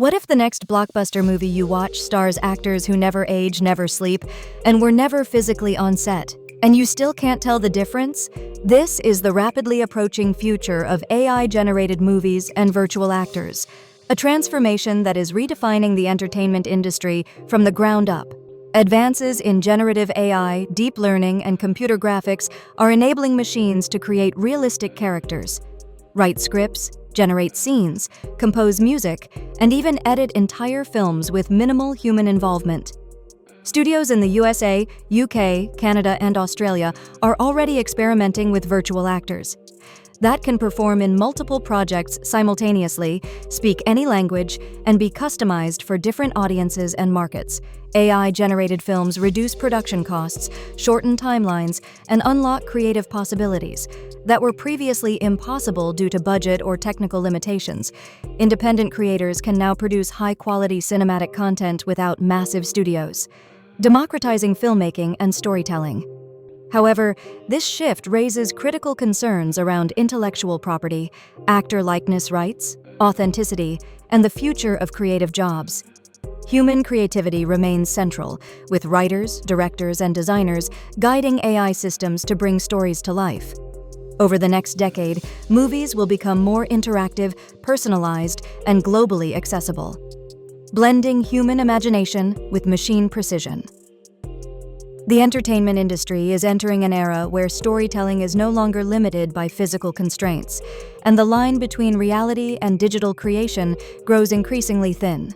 What if the next blockbuster movie you watch stars actors who never age, never sleep, and were never physically on set, and you still can't tell the difference? This is the rapidly approaching future of AI-generated movies and virtual actors, a transformation that is redefining the entertainment industry from the ground up. Advances in generative AI, deep learning, and computer graphics are enabling machines to create realistic characters, write scripts, generate scenes, compose music, and even edit entire films with minimal human involvement. Studios in the USA, UK, Canada, and Australia are already experimenting with virtual actors that can perform in multiple projects simultaneously, speak any language, and be customized for different audiences and markets. AI-generated films reduce production costs, shorten timelines, and unlock creative possibilities that were previously impossible due to budget or technical limitations. Independent creators can now produce high-quality cinematic content without massive studios, democratizing filmmaking and storytelling. However, this shift raises critical concerns around intellectual property, actor likeness rights, authenticity, and the future of creative jobs. Human creativity remains central, with writers, directors, and designers guiding AI systems to bring stories to life. Over the next decade, movies will become more interactive, personalized, and globally accessible, blending human imagination with machine precision. The entertainment industry is entering an era where storytelling is no longer limited by physical constraints, and the line between reality and digital creation grows increasingly thin.